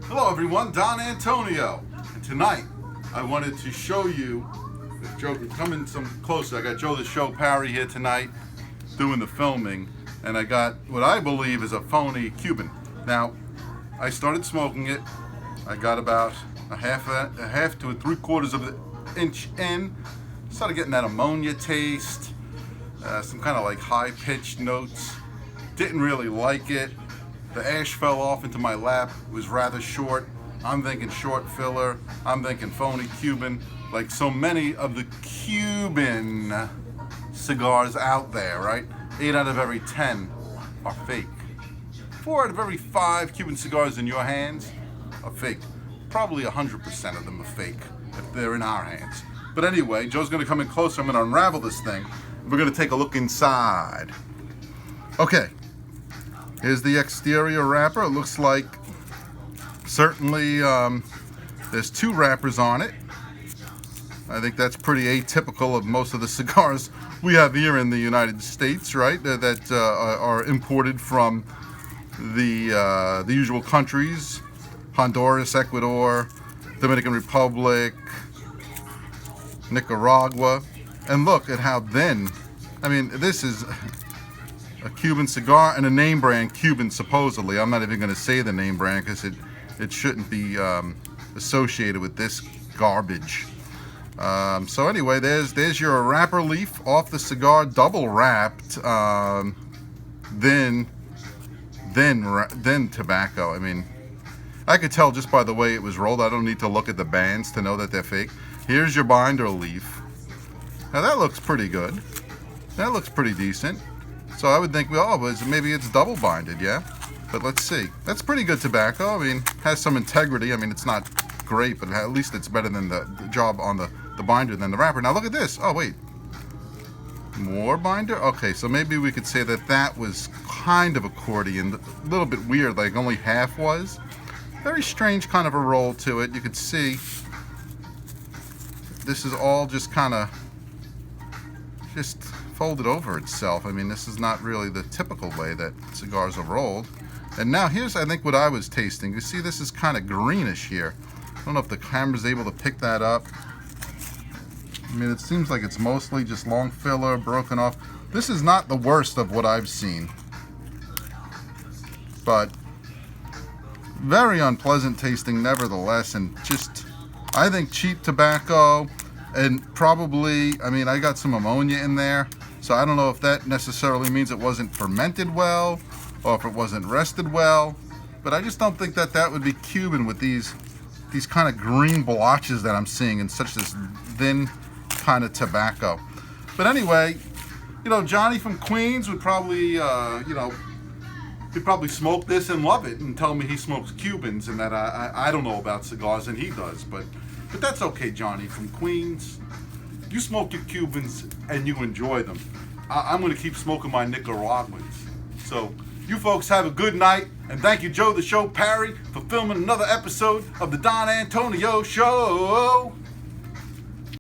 Hello everyone, Don Antonio. And tonight I wanted to show you, if Joe could come in some closer, I got Joe the Show Parry here tonight doing the filming, and I got what I believe is a phony Cuban. Now, I started smoking it. I got about a half to 3/4 of an inch in. Started getting that ammonia taste, some kind of like high-pitched notes. Didn't really like it. The ash fell off into my lap. It was rather short. I'm thinking short filler. I'm thinking phony Cuban. Like so many of the Cuban cigars out there, right? 8 out of every 10 are fake. 4 out of every 5 Cuban cigars in your hands are fake. Probably 100% of them are fake if they're in our hands. But anyway, Joe's gonna come in closer. I'm gonna unravel this thing. We're gonna take a look inside. Okay. Here's the exterior wrapper. It looks like certainly there's 2 wrappers on it. I think that's pretty atypical of most of the cigars we have here in the United States, right? That are imported from the usual countries: Honduras, Ecuador, Dominican Republic, Nicaragua. And look at how thin. I mean, this is a Cuban cigar and a name brand Cuban, supposedly. I'm not even going to say the name brand because it shouldn't be associated with this garbage. So anyway, there's your wrapper leaf off the cigar, double wrapped, then tobacco. I mean, I could tell just by the way it was rolled. I don't need to look at the bands to know that they're fake. Here's your binder leaf. Now that looks pretty good. That looks pretty decent. So I would think, well, maybe it's double binded, yeah? But let's see. That's pretty good tobacco. I mean, has some integrity. I mean, it's not great, but at least it's better than the job on the binder than the wrapper. Now look at this. Oh, wait. More binder? Okay, so maybe we could say that was kind of accordion. A little bit weird, like only half was. Very strange kind of a roll to it. You could see this is all just kind of just folded over itself. I mean, this is not really the typical way that cigars are rolled. And now here's, I think, what I was tasting. You see, this is kind of greenish here. I don't know if the camera's able to pick that up. I mean, it seems like it's mostly just long filler, broken off. This is not the worst of what I've seen, but very unpleasant tasting nevertheless, and just, I think, cheap tobacco. And probably, I mean, I got some ammonia in there, so I don't know if that necessarily means it wasn't fermented well or if it wasn't rested well, but I just don't think that would be Cuban with these kind of green blotches that I'm seeing in such this thin kind of tobacco. But anyway, you know, Johnny from Queens would probably, he'd probably smoke this and love it and tell me he smokes Cubans and that I don't know about cigars and he does, but that's okay, Johnny from Queens. You smoke your Cubans and you enjoy them. I'm going to keep smoking my Nicaraguans. So you folks have a good night, and thank you, Joe the Show Parry, for filming another episode of the Don Antonio Show.